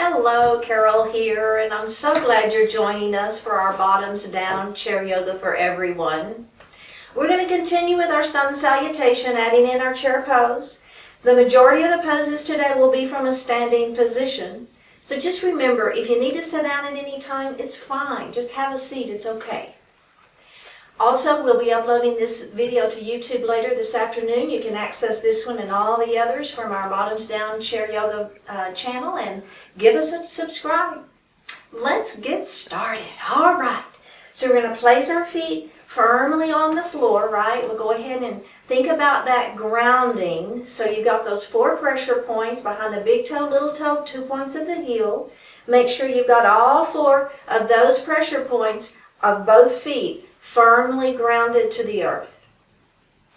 Hello, Carol here, and I'm so glad you're joining us for our bottoms down chair yoga for everyone. We're going to continue with our sun salutation, adding in our chair pose. The majority of the poses today will be from a standing position. So just remember, if you need to sit down at any time, it's fine. Just have a seat, it's okay. Also, we'll be uploading this video to YouTube later this afternoon. You can access this one and all the others from our Bottoms Down Chair Yoga channel, and give us a subscribe. Let's get started. All right. So we're going to place our feet firmly on the floor, right? We'll go ahead and think about that grounding. So you've got those 4 pressure points behind the big toe, little toe, 2 points of the heel. Make sure you've got all 4 of those pressure points of both feet firmly grounded to the earth.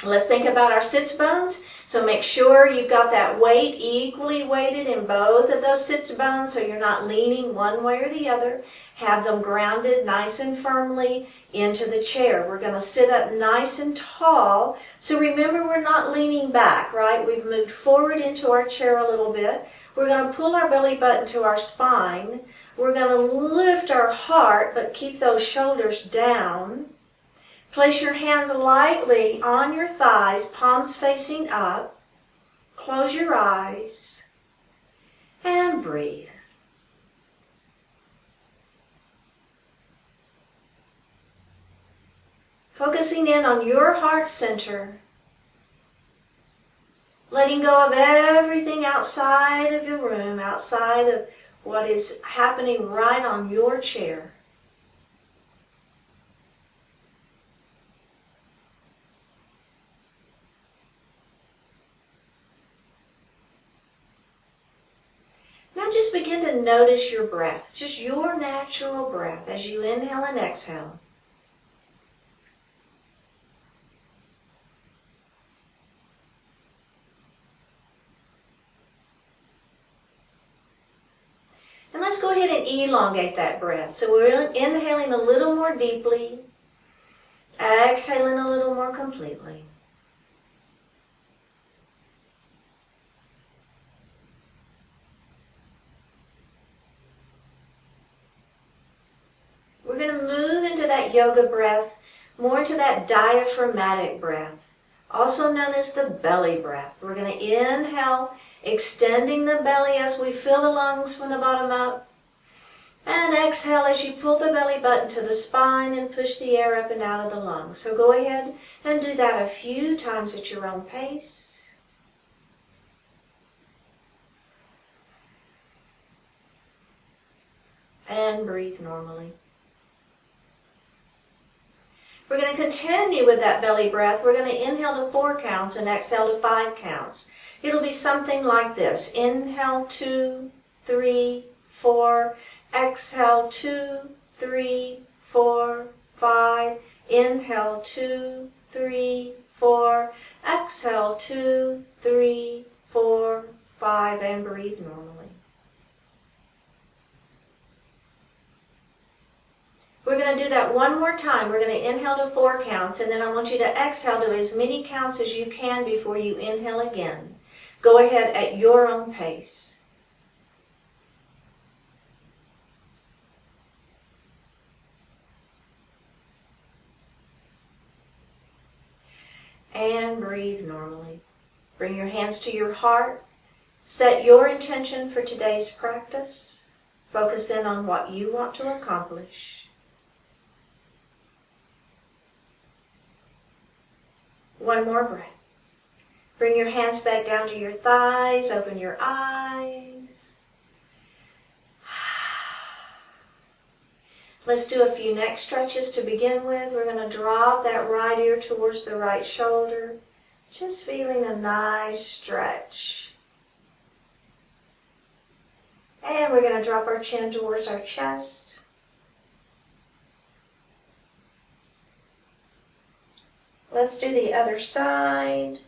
Let's think about our sits bones. So make sure you've got that weight equally weighted in both of those sits bones so you're not leaning one way or the other. Have them grounded nice and firmly into the chair. We're going to sit up nice and tall. So remember, we're not leaning back, right? We've moved forward into our chair a little bit. We're going to pull our belly button to our spine. We're going to lift our heart, but keep those shoulders down. Place your hands lightly on your thighs, palms facing up. Close your eyes and breathe. Focusing in on your heart center. Letting go of everything outside of your room, outside of what is happening right on your chair. Now just begin to notice your breath, just your natural breath as you inhale and exhale. And let's go ahead and elongate that breath. So we're inhaling a little more deeply, exhaling a little more completely. We're going to move into that yoga breath, more into that diaphragmatic breath, also known as the belly breath. We're going to inhale, extending the belly as we fill the lungs from the bottom up, and exhale as you pull the belly button to the spine and push the air up and out of the lungs. So go ahead and do that a few times at your own pace. And breathe normally. We're going to continue with that belly breath. We're going to inhale to 4 counts and exhale to 5 counts. It'll be something like this. Inhale 2, 3, 4. Exhale 2, 3, 4, 5. Inhale 2, 3, 4. Exhale 2, 3, 4, 5. And breathe normally. We're going to do that one more time. We're going to inhale to 4 counts, and then I want you to exhale to as many counts as you can before you inhale again. Go ahead at your own pace. And breathe normally. Bring your hands to your heart. Set your intention for today's practice. Focus in on what you want to accomplish. One more breath. Bring your hands back down to your thighs. Open your eyes. Let's do a few neck stretches to begin with. We're going to drop that right ear towards the right shoulder. Just feeling a nice stretch. And we're going to drop our chin towards our chest. Let's do the other side.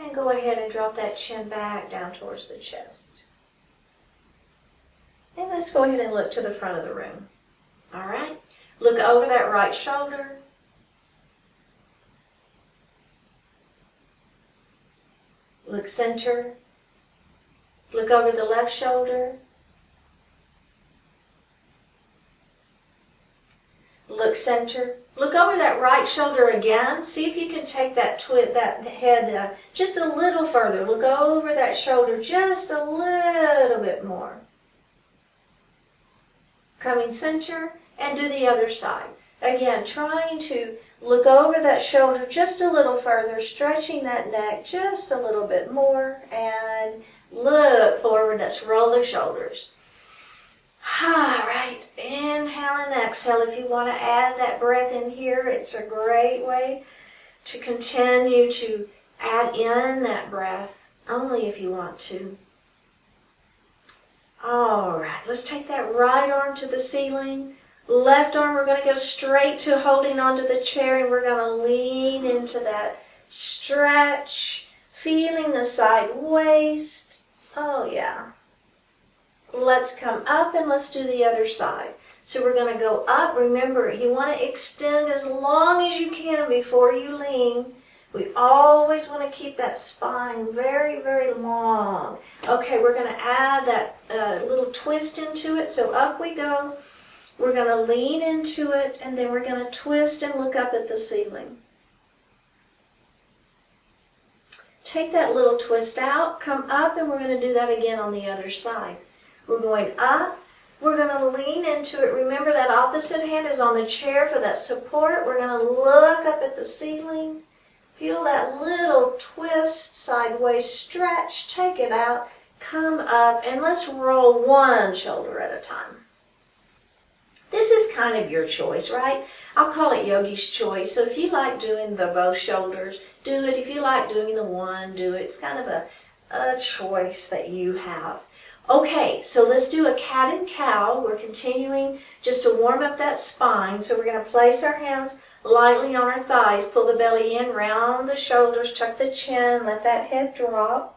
And go ahead and drop that chin back down towards the chest. And let's go ahead and look to the front of the room. All right? Look over that right shoulder. Look center. Look over the left shoulder. Look center. Look over that right shoulder again. See if you can take that head just a little further. Look over that shoulder just a little bit more. Coming center and do the other side. Again, trying to look over that shoulder just a little further, stretching that neck just a little bit more, and look forward. Let's roll the shoulders. All right, inhale and exhale. If you want to add that breath in here, it's a great way to continue to add in that breath, only if you want to. All right, let's take that right arm to the ceiling. Left arm, we're going to go straight to holding onto the chair, and we're going to lean into that stretch, feeling the side waist. Oh, yeah. Let's come up and let's do the other side. So we're going to go up. Remember, you want to extend as long as you can before you lean. We always want to keep that spine very, very long. Okay, we're going to add that little twist into it. So up we go. We're going to lean into it, and then we're going to twist and look up at the ceiling. Take that little twist out, come up, and we're going to do that again on the other side. We're going up. We're going to lean into it. Remember, that opposite hand is on the chair for that support. We're going to look up at the ceiling. Feel that little twist, sideways stretch. Take it out. Come up, and let's roll one shoulder at a time. This is kind of your choice, right? I'll call it yogi's choice. So if you like doing the both shoulders, do it. If you like doing the one, do it. It's kind of a choice that you have. Okay, so let's do a cat and cow. We're continuing just to warm up that spine. So we're going to place our hands lightly on our thighs. Pull the belly in, round the shoulders, tuck the chin, let that head drop.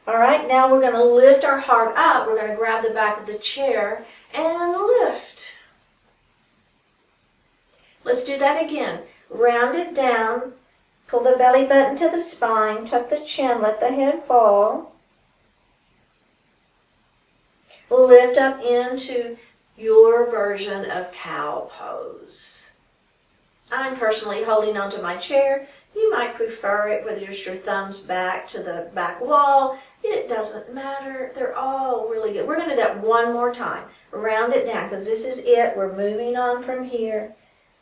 All right, now we're going to lift our heart up. We're going to grab the back of the chair and lift. Let's do that again. Round it down. Pull the belly button to the spine. Tuck the chin. Let the head fall. Lift up into your version of cow pose. I'm personally holding onto my chair. You might prefer it with just your thumbs back to the back wall. It doesn't matter. They're all really good. We're going to do that one more time. Round it down because this is it. We're moving on from here.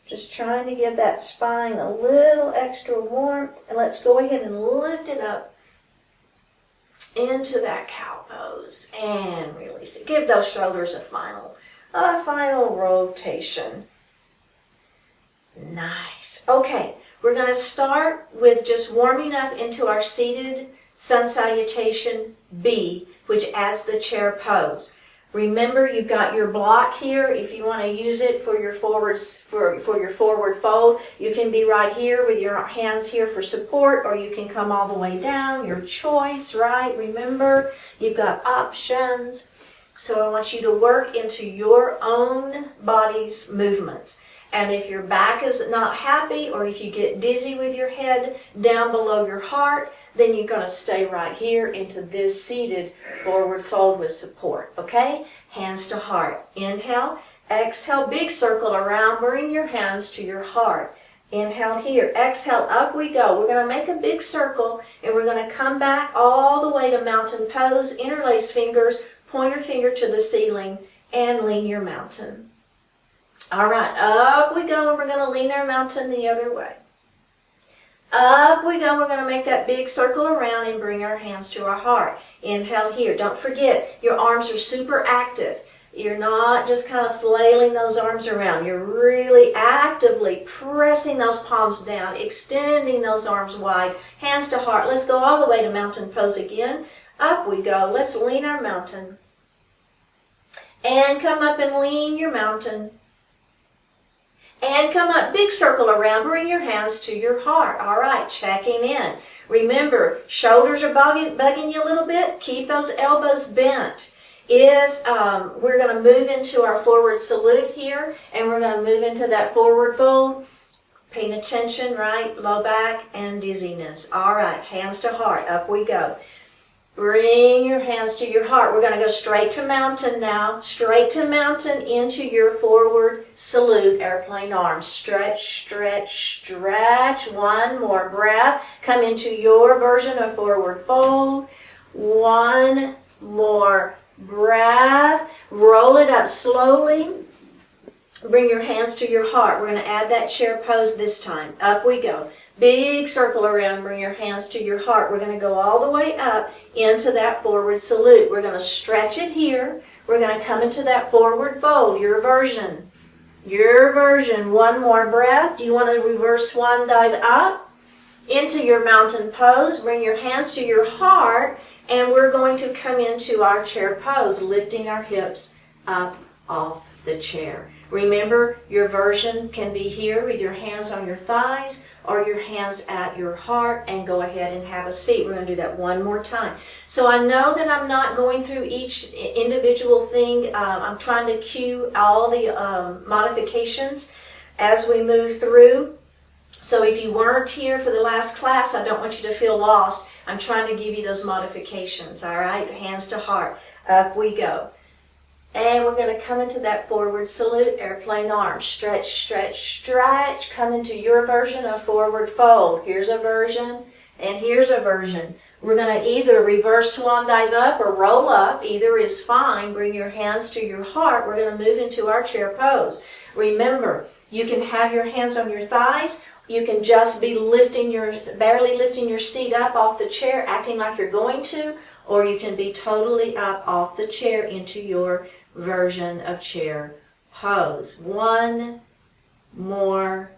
Just trying to give that spine a little extra warmth. And let's go ahead and lift it up into that cow pose and release it. Give those shoulders a final rotation. Nice. Okay, we're going to start with just warming up into our seated Sun Salutation B, which adds the chair pose. Remember, you've got your block here. If you want to use it for your forward fold, you can be right here with your hands here for support, or you can come all the way down. Your choice, right? Remember, you've got options. So I want you to work into your own body's movements. And if your back is not happy, or if you get dizzy with your head down below your heart, then you're going to stay right here into this seated forward fold with support, okay? Hands to heart. Inhale, exhale, big circle around, bring your hands to your heart. Inhale here, exhale, up we go. We're going to make a big circle, and we're going to come back all the way to mountain pose, interlace fingers, pointer finger to the ceiling, and lean your mountain. All right, up we go, and we're going to lean our mountain the other way. Up we go. We're going to make that big circle around and bring our hands to our heart. Inhale here. Don't forget, your arms are super active. You're not just kind of flailing those arms around. You're really actively pressing those palms down, extending those arms wide, hands to heart. Let's go all the way to mountain pose again. Up we go. Let's lean our mountain. And come up and lean your mountain. And come up, big circle around, bring your hands to your heart. All right, checking in. Remember, shoulders are bugging you a little bit. Keep those elbows bent. If we're going to move into our forward salute here, and we're going to move into that forward fold, Paying attention, right? Low back and dizziness. All right, hands to heart. Up we go. Bring your hands to your heart. We're going to go straight to mountain now. Straight to mountain into your forward salute, airplane arms. Stretch, stretch, stretch. One more breath. Come into your version of forward fold. One more breath. Roll it up slowly. Bring your hands to your heart. We're going to add that chair pose this time. Up we go. Big circle around. Bring your hands to your heart. We're going to go all the way up into that forward salute. We're going to stretch it here. We're going to come into that forward fold, your version. Your version. One more breath. Do you want to reverse swan dive up into your mountain pose? Bring your hands to your heart, and we're going to come into our chair pose, lifting our hips up off the chair. Remember, your version can be here with your hands on your thighs or your hands at your heart, and go ahead and have a seat. We're going to do that one more time. So I know that I'm not going through each individual thing. I'm trying to cue all the modifications as we move through. So if you weren't here for the last class, I don't want you to feel lost. I'm trying to give you those modifications, all right? Hands to heart. Up we go. And we're going to come into that forward salute, airplane arms. Stretch, stretch, stretch. Come into your version of forward fold. Here's a version, and here's a version. We're going to either reverse swan dive up or roll up. Either is fine. Bring your hands to your heart. We're going to move into our chair pose. Remember, you can have your hands on your thighs. You can just be barely lifting your seat up off the chair, acting like you're going to, or you can be totally up off the chair into your version of chair pose. One more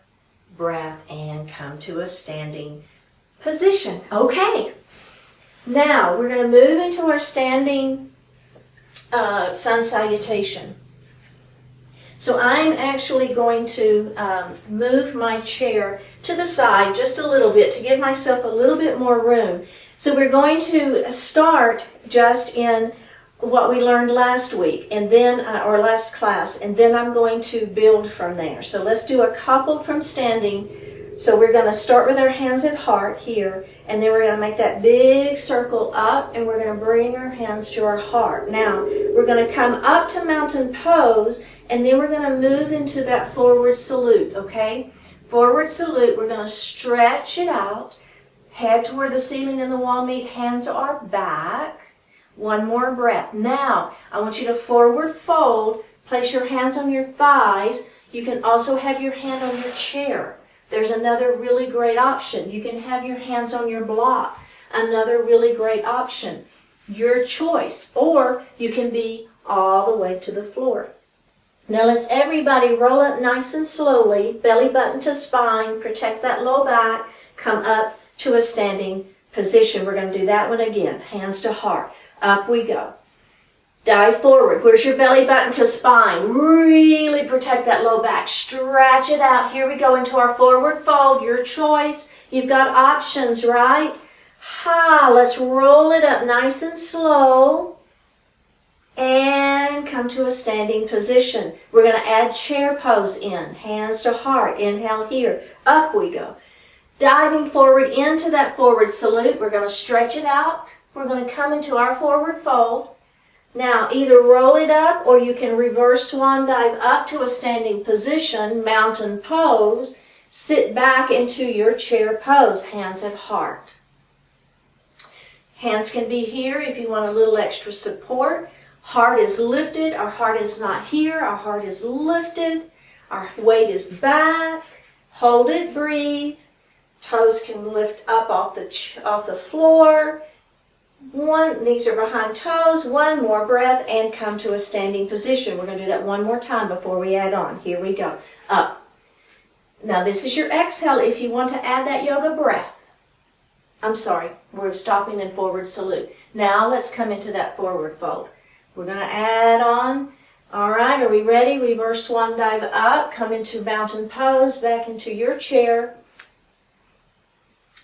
breath and come to a standing position. Okay, now we're going to move into our standing sun salutation. So I'm actually going to move my chair to the side just a little bit to give myself a little bit more room. So we're going to start just in what we learned last week, and then or last class, and then I'm going to build from there. So let's do a couple from standing. So we're going to start with our hands at heart here, and then we're going to make that big circle up, and we're going to bring our hands to our heart. Now we're going to come up to mountain pose, and then we're going to move into that forward salute. Okay, forward salute. We're going to stretch it out, head toward the ceiling and the wall meet. Hands are back. One more breath. Now, I want you to forward fold. Place your hands on your thighs. You can also have your hand on your chair. There's another really great option. You can have your hands on your block. Another really great option. Your choice. Or you can be all the way to the floor. Now let's everybody roll up nice and slowly. Belly button to spine. Protect that low back. Come up to a standing position. We're going to do that one again. Hands to heart. Up we go. Dive forward. Where's your belly button to spine? Really protect that low back. Stretch it out. Here we go into our forward fold. Your choice. You've got options, right? Let's roll it up nice and slow. And come to a standing position. We're going to add chair pose in. Hands to heart. Inhale here. Up we go. Diving forward into that forward salute. We're going to stretch it out. We're going to come into our forward fold. Now, either roll it up or you can reverse swan dive up to a standing position, mountain pose. Sit back into your chair pose, hands at heart. Hands can be here if you want a little extra support. Heart is lifted. Our heart is not here. Our heart is lifted. Our weight is back. Hold it, breathe. Toes can lift up off the floor. Knees are behind toes. One more breath and come to a standing position. We're going to do that one more time before we add on. Here we go. Up. Now this is your exhale if you want to add that yoga breath. I'm sorry, we're stopping in forward salute. Now let's come into that forward fold. We're going to add on. All right, are we ready? Reverse swan dive up. Come into mountain pose, back into your chair.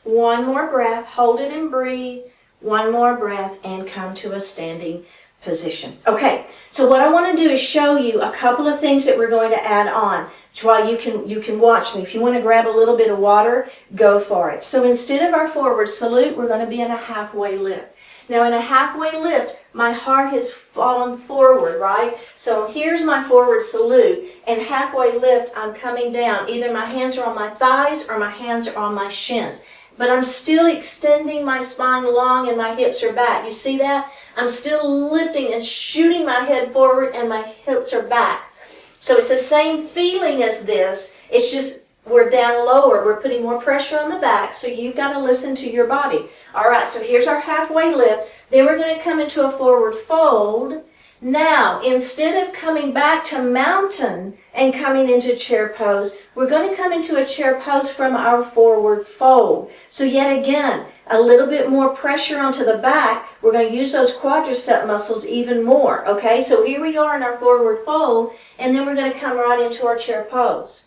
One more breath. Hold it and breathe. One more breath and come to a standing position. Okay, so what I want to do is show you a couple of things that we're going to add on. While you can watch me. If you want to grab a little bit of water, go for it. So instead of our forward salute, we're going to be in a halfway lift. Now in a halfway lift, my heart has fallen forward, right? So here's my forward salute, and halfway lift, I'm coming down. Either my hands are on my thighs or my hands are on my shins. But I'm still extending my spine long and my hips are back. You see that? I'm still lifting and shooting my head forward and my hips are back. So it's the same feeling as this. It's just we're down lower. We're putting more pressure on the back. So you've got to listen to your body. All right, so here's our halfway lift. Then we're going to come into a forward fold. Now, instead of coming back to mountain and coming into chair pose, we're going to come into a chair pose from our forward fold. So yet again, a little bit more pressure onto the back. We're going to use those quadricep muscles even more. Okay, so here we are in our forward fold, and then we're going to come right into our chair pose.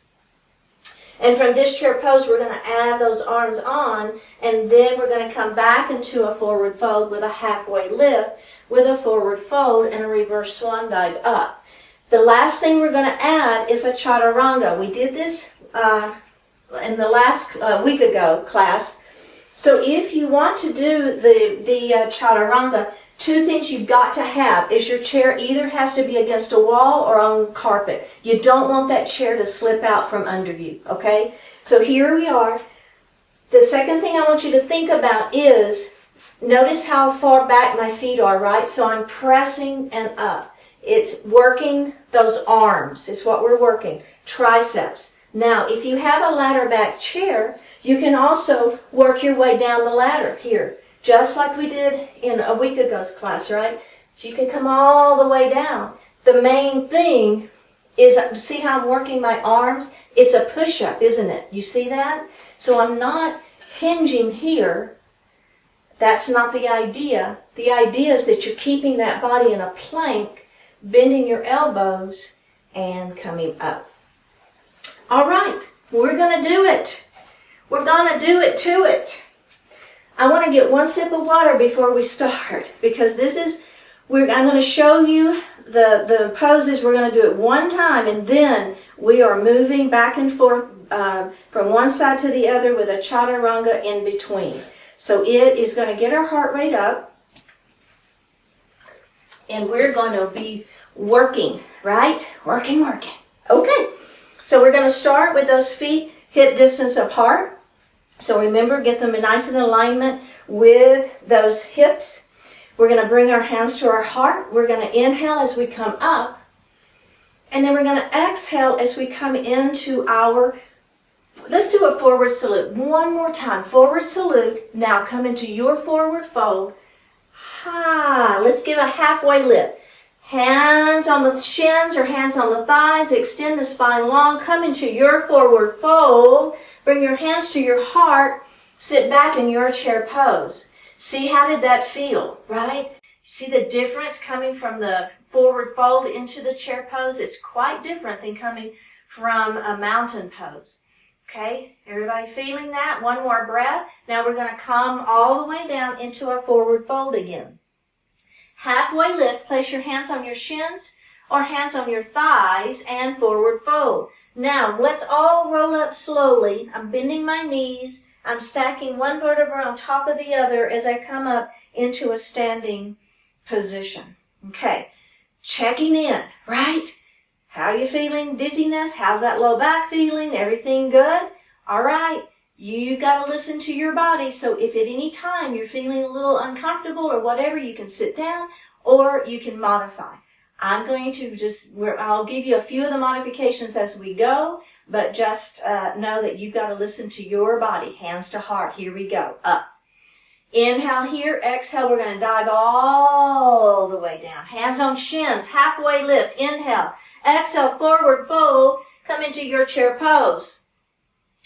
And from this chair pose, we're going to add those arms on, and then we're going to come back into a forward fold with a halfway lift, with a forward fold and a reverse swan dive up. The last thing we're going to add is a chaturanga. We did this in the last week ago class. So if you want to do the chaturanga, two things you've got to have is your chair either has to be against a wall or on carpet. You don't want that chair to slip out from under you, okay? So here we are. The second thing I want you to think about is, notice how far back my feet are, right? So I'm pressing and up. It's working those arms. It's what we're working. Triceps. Now, if you have a ladder back chair, you can also work your way down the ladder here, just like we did in a week ago's class, right? So you can come all the way down. The main thing is, see how I'm working my arms? It's a push-up, isn't it? You see that? So I'm not hinging here. That's not the idea. The idea is that you're keeping that body in a plank, bending your elbows, and coming up. All right, we're going to do it. We're going to do it to it. I want to get one sip of water before we start, because this is, I'm going to show you the poses. We're going to do it one time, and then we are moving back and forth from one side to the other with a chaturanga in between. So it is going to get our heart rate up, and we're going to be working, right? Working. Okay, so we're going to start with those feet hip distance apart. So remember, get them nice in alignment with those hips. We're going to bring our hands to our heart. We're going to inhale as we come up, and then we're going to exhale as we come into our, let's do a forward salute. One more time, forward salute. Now come into your forward fold. Let's give a halfway lift. Hands on the shins or hands on the thighs. Extend the spine long. Come into your forward fold. Bring your hands to your heart. Sit back in your chair pose. See, how did that feel, right? See the difference coming from the forward fold into the chair pose? It's quite different than coming from a mountain pose. Okay, everybody feeling that? One more breath. Now we're going to come all the way down into our forward fold again. Halfway lift, place your hands on your shins or hands on your thighs and forward fold. Now let's all roll up slowly. I'm bending my knees. I'm stacking one vertebra on top of the other as I come up into a standing position. Okay, checking in, right? How are you feeling? Dizziness? How's that low back feeling? Everything good? All right. You got to listen to your body. So if at any time you're feeling a little uncomfortable or whatever, you can sit down or you can modify. I'm going to I'll give you a few of the modifications as we go, but just know that you've got to listen to your body. Hands to heart. Here we go. Up. Inhale here. Exhale. We're going to dive all the way down. Hands on shins. Halfway lift. Inhale. Exhale, forward fold, come into your chair pose.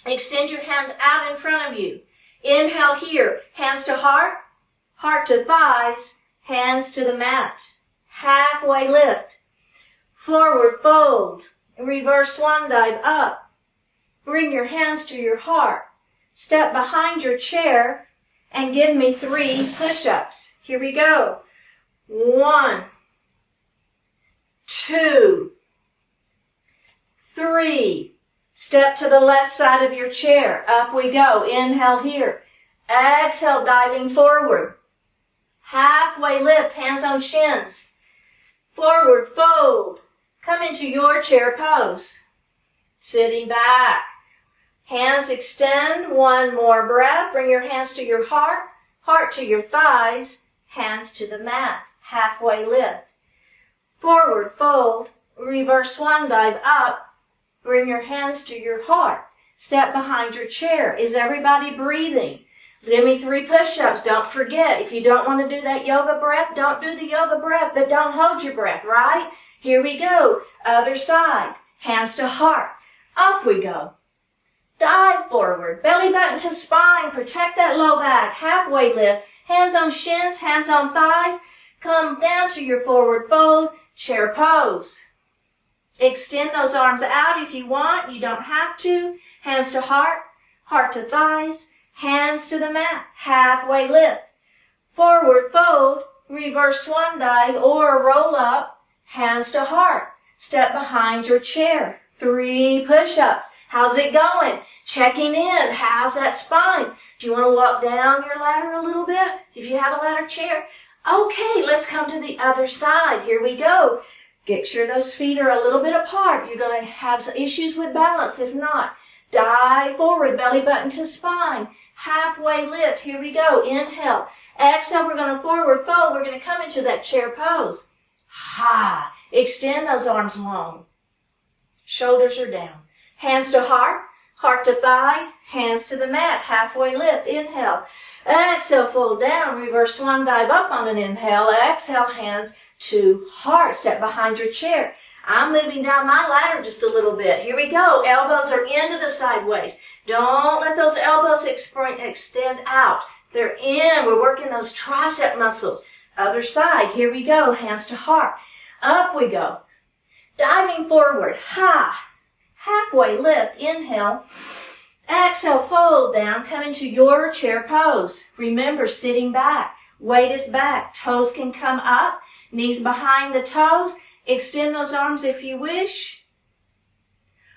Extend your hands out in front of you. Inhale here, hands to heart, heart to thighs, hands to the mat. Halfway lift, forward fold, reverse swan dive up. Bring your hands to your heart. Step behind your chair and give me 3 push-ups. Here we go. 1, 2, 3, Step to the left side of your chair. Up we go. Inhale here. Exhale, diving forward. Halfway lift, hands on shins. Forward fold. Come into your chair pose. Sitting back. Hands extend. One more breath. Bring your hands to your heart. Heart to your thighs. Hands to the mat. Halfway lift. Forward fold. Reverse swan dive up. Bring your hands to your heart. Step behind your chair. Is everybody breathing? Give me 3 push-ups. Don't forget, if you don't want to do that yoga breath, don't do the yoga breath, but don't hold your breath, right? Here we go. Other side. Hands to heart. Up we go. Dive forward. Belly button to spine. Protect that low back. Halfway lift. Hands on shins, hands on thighs. Come down to your forward fold. Chair pose. Extend those arms out if you want. You don't have to. Hands to heart. Heart to thighs. Hands to the mat. Halfway lift. Forward fold. Reverse swan dive or roll up. Hands to heart. Step behind your chair. 3 push-ups. How's it going? Checking in. How's that spine? Do you want to walk down your ladder a little bit? If you have a ladder chair. Okay, let's come to the other side. Here we go. Get sure those feet are a little bit apart. You're going to have some issues with balance if not. Dive forward, belly button to spine. Halfway lift. Here we go. Inhale. Exhale, we're going to forward fold. We're going to come into that chair pose. Ha. Extend those arms long. Shoulders are down. Hands to heart. Heart to thigh. Hands to the mat. Halfway lift. Inhale. Exhale, fold down. Reverse swan dive up on an inhale. Exhale, hands to heart. Step behind your chair. I'm moving down my ladder just a little bit. Here we go. Elbows are into the sideways. Don't let those elbows extend out. They're in. We're working those tricep muscles. Other side. Here we go. Hands to heart. Up we go. Diving forward. Ha. Halfway lift. Inhale. Exhale. Fold down. Come into your chair pose. Remember, sitting back. Weight is back. Toes can come up. Knees behind the toes. Extend those arms if you wish.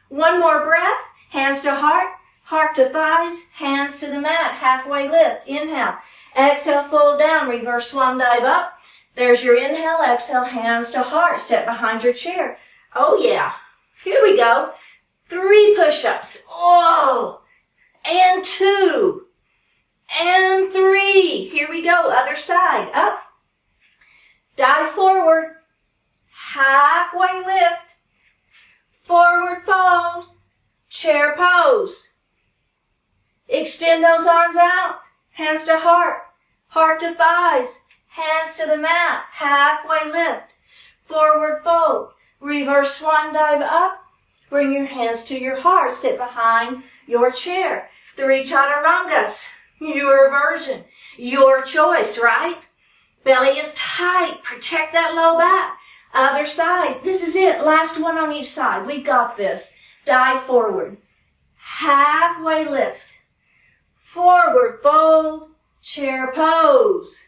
One more breath. Hands to heart. Heart to thighs. Hands to the mat. Halfway lift. Inhale. Exhale, fold down. Reverse swan dive up. There's your inhale. Exhale, hands to heart. Step behind your chair. Oh, yeah. Here we go. 3 push-ups. Oh. And 2. And 3. Here we go. Other side. Up. Dive forward. Halfway lift. Forward fold. Chair pose. Extend those arms out. Hands to heart. Heart to thighs. Hands to the mat. Halfway lift. Forward fold. Reverse swan dive up. Bring your hands to your heart. Sit behind your chair. 3 chaturangas. Your version. Your choice, right? Belly is tight. Protect that low back. Other side. This is it. Last one on each side. We got this. Dive forward. Halfway lift. Forward fold. Chair pose.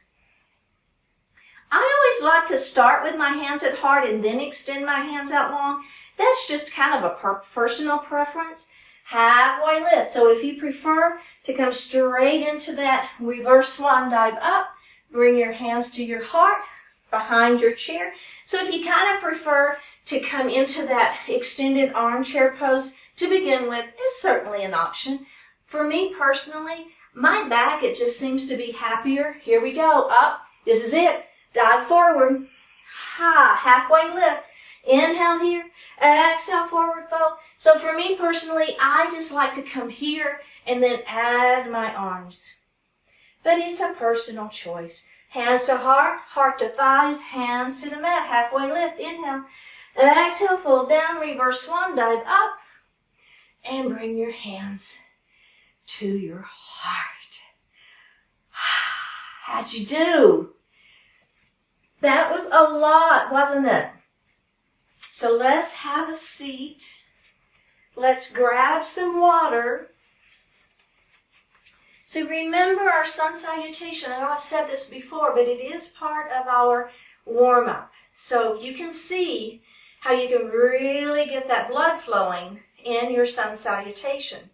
I always like to start with my hands at heart and then extend my hands out long. That's just kind of a personal preference. Halfway lift. So if you prefer to come straight into that reverse swan dive up, bring your hands to your heart, behind your chair. So if you kind of prefer to come into that extended armchair pose to begin with, it's certainly an option. For me personally, my back, it just seems to be happier. Here we go. Up. This is it. Dive forward. Ha. Halfway lift. Inhale here. Exhale, forward fold. So for me personally, I just like to come here and then add my arms. But it's a personal choice. Hands to heart, heart to thighs, hands to the mat. Halfway lift. Inhale. Exhale, fold down, reverse swan dive up. And bring your hands to your heart. How'd you do? That was a lot, wasn't it? So let's have a seat. Let's grab some water. So remember our sun salutation. I know I've said this before, but it is part of our warm-up. So you can see how you can really get that blood flowing in your sun salutation.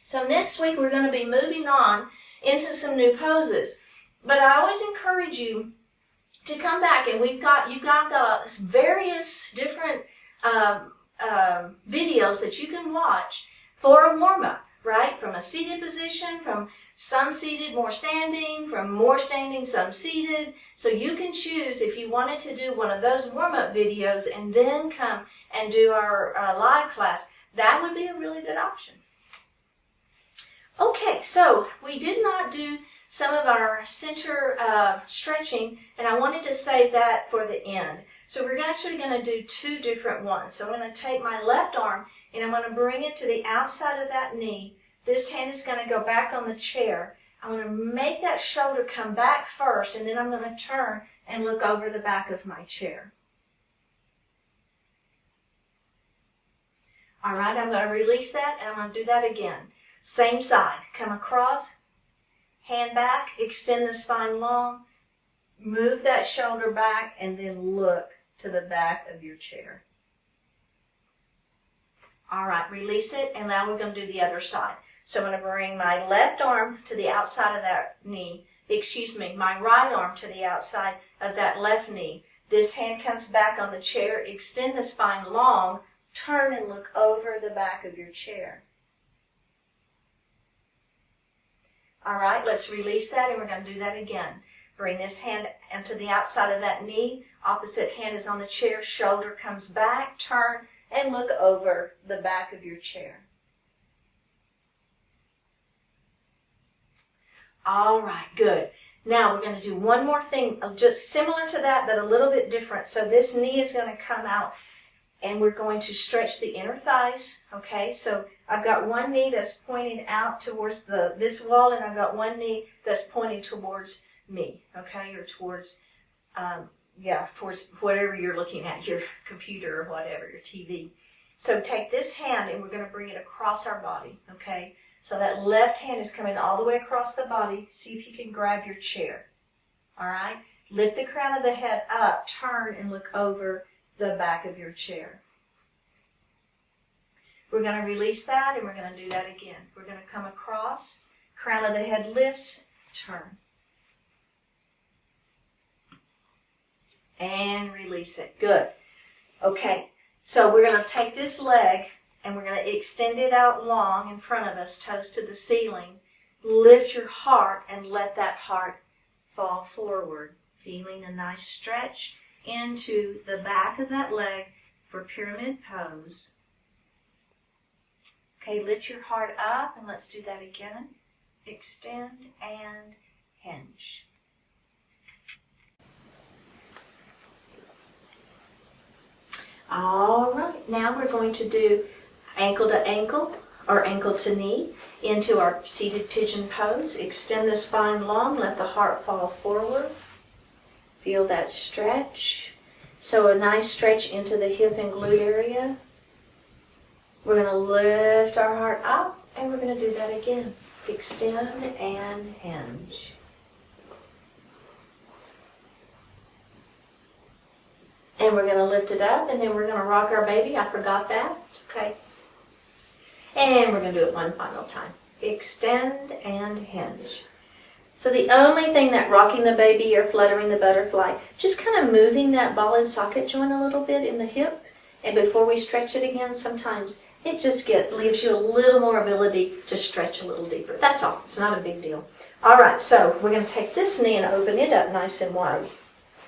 So next week we're going to be moving on into some new poses. But I always encourage you to come back, and you've got various different videos that you can watch for a warm-up, right? From a seated position, from some seated, more standing, from more standing, some seated. So you can choose if you wanted to do one of those warm-up videos and then come and do our live class. That would be a really good option. Okay, so we did not do some of our center stretching, and I wanted to save that for the end. So we're actually going to do two different ones. So I'm going to take my left arm and I'm going to bring it to the outside of that knee. This hand is going to go back on the chair. I'm going to make that shoulder come back first, and then I'm going to turn and look over the back of my chair. All right, I'm going to release that, and I'm going to do that again. Same side. Come across, hand back, extend the spine long, move that shoulder back, and then look to the back of your chair. All right, release it, and now we're going to do the other side. So I'm going to bring my left arm to the outside of that knee, my right arm to the outside of that left knee. This hand comes back on the chair, extend the spine long, turn and look over the back of your chair. All right, let's release that, and we're going to do that again. Bring this hand into the outside of that knee. Opposite hand is on the chair. Shoulder comes back. Turn and look over the back of your chair. All right, good. Now we're going to do one more thing, just similar to that, but a little bit different. So this knee is going to come out, and we're going to stretch the inner thighs. Okay, so I've got one knee that's pointing out towards this wall, and I've got one knee that's pointing towards me, okay, or towards, towards whatever you're looking at, your computer or whatever, your TV. So take this hand, and we're going to bring it across our body, okay? So that left hand is coming all the way across the body. See if you can grab your chair, all right? Lift the crown of the head up, turn, and look over the back of your chair. We're going to release that, and we're going to do that again. We're going to come across, crown of the head lifts, turn. And release it. Good. Okay, so we're going to take this leg and we're going to extend it out long in front of us, toes to the ceiling. Lift your heart and let that heart fall forward, feeling a nice stretch into the back of that leg for pyramid pose. Okay, lift your heart up, and let's do that again. Extend and hinge. All right, now we're going to do ankle to ankle or ankle to knee into our seated pigeon pose. Extend the spine long, let the heart fall forward. Feel that stretch. So a nice stretch into the hip and glute area. We're going to lift our heart up, and we're going to do that again. Extend and hinge. And we're going to lift it up, and then we're going to rock our baby. I forgot that. It's okay. And we're going to do it one final time. Extend and hinge. So the only thing that rocking the baby or fluttering the butterfly, just kind of moving that ball and socket joint a little bit in the hip. And before we stretch it again, sometimes it just leaves you a little more ability to stretch a little deeper. That's all. It's not a big deal. All right, so we're going to take this knee and open it up nice and wide.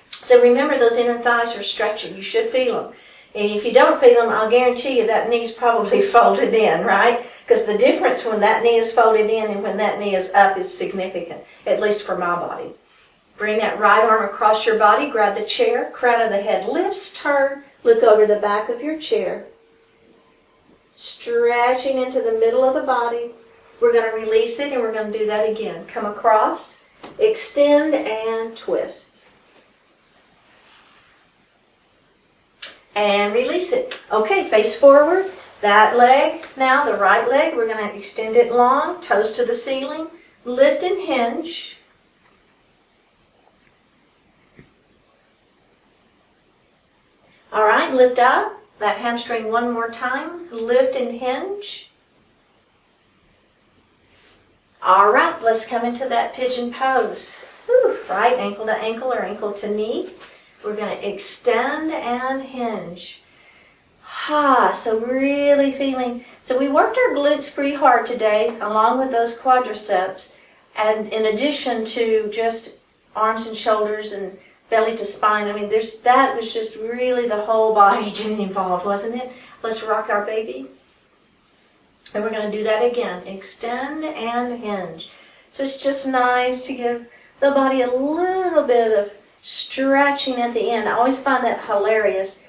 So remember, those inner thighs are stretching. You should feel them. And if you don't feel them, I'll guarantee you that knee's probably folded in, right? Because the difference when that knee is folded in and when that knee is up is significant, at least for my body. Bring that right arm across your body, grab the chair, crown of the head lifts, turn, look over the back of your chair. Stretching into the middle of the body. We're going to release it, and we're going to do that again. Come across, extend, and twist. And release it. Okay, face forward. That leg, now the right leg, we're going to extend it long, toes to the ceiling, lift and hinge. All right, lift up, that hamstring one more time. Lift and hinge. All right, let's come into that pigeon pose. Whew, right ankle to ankle or ankle to knee. We're going to extend and hinge. So really feeling. So we worked our glutes pretty hard today, along with those quadriceps, and in addition to just arms and shoulders and belly to spine. I mean, that was just really the whole body getting involved, wasn't it? Let's rock our baby. And we're going to do that again. Extend and hinge. So it's just nice to give the body a little bit of stretching at the end. I always find that hilarious,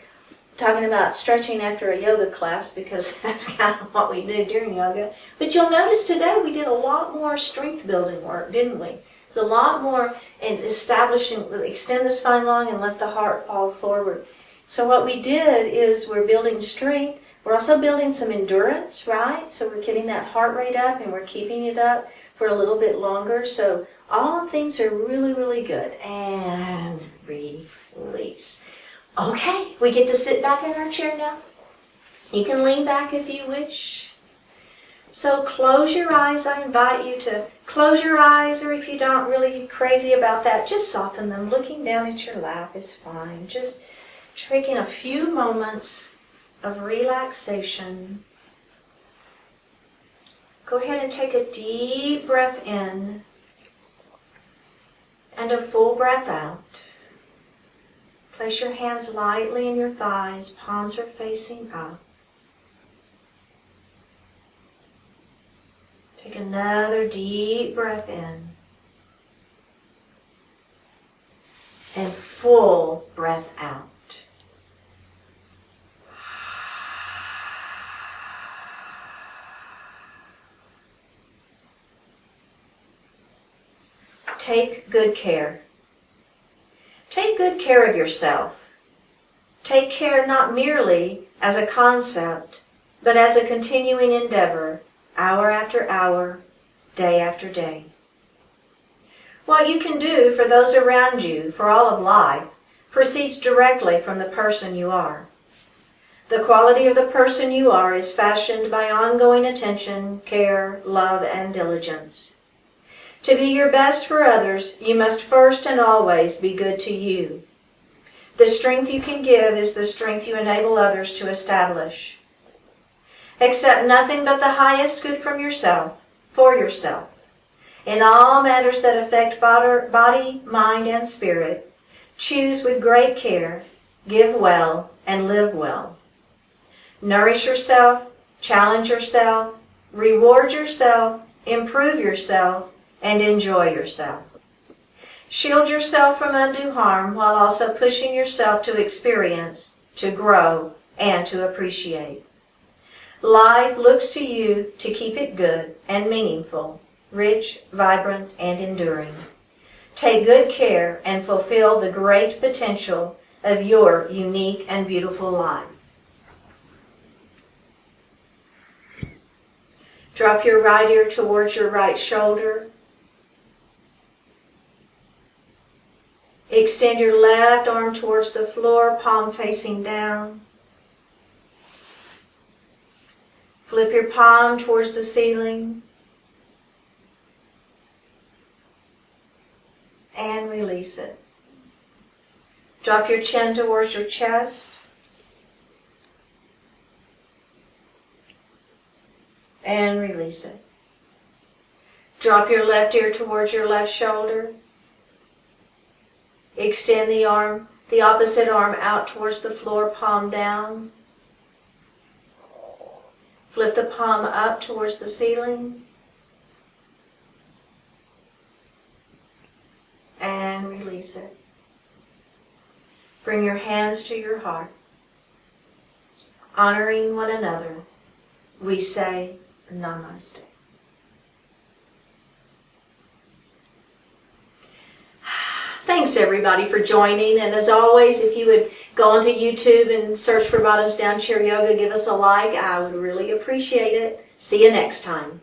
talking about stretching after a yoga class, because that's kind of what we do during yoga. But you'll notice today we did a lot more strength building work, didn't we? It's a lot more in establishing, extend the spine long and let the heart fall forward. So what we did is we're building strength. We're also building some endurance, right? So we're getting that heart rate up and we're keeping it up for a little bit longer. So all things are really, really good. And release. Okay, we get to sit back in our chair now. You can lean back if you wish. So close your eyes. I invite you to close your eyes, or if you don't really crazy about that, just soften them. Looking down at your lap is fine. Just taking a few moments of relaxation. Go ahead and take a deep breath in and a full breath out. Place your hands lightly in your thighs, palms are facing up. Take another deep breath in and full breath out. Take good care. Take good care of yourself. Take care not merely as a concept, but as a continuing endeavor, hour after hour, day after day. What you can do for those around you, for all of life, proceeds directly from the person you are. The quality of the person you are is fashioned by ongoing attention, care, love, and diligence. To be your best for others, you must first and always be good to you. The strength you can give is the strength you enable others to establish. Accept nothing but the highest good from yourself, for yourself. In all matters that affect body, mind, and spirit, choose with great care, give well, and live well. Nourish yourself, challenge yourself, reward yourself, improve yourself, and enjoy yourself. Shield yourself from undue harm while also pushing yourself to experience, to grow, and to appreciate. Life looks to you to keep it good and meaningful, rich, vibrant, and enduring. Take good care and fulfill the great potential of your unique and beautiful life. Drop your right ear towards your right shoulder. Extend your left arm towards the floor, palm facing down. Flip your palm towards the ceiling. And release it. Drop your chin towards your chest. And release it. Drop your left ear towards your left shoulder. Extend the opposite arm out towards the floor, palm down. Flip the palm up towards the ceiling. And release it. Bring your hands to your heart. Honoring one another, we say Namaste. Thanks everybody for joining, and as always, if you would go onto YouTube and search for Bottoms Down Chair Yoga, give us a like. I would really appreciate it. See you next time.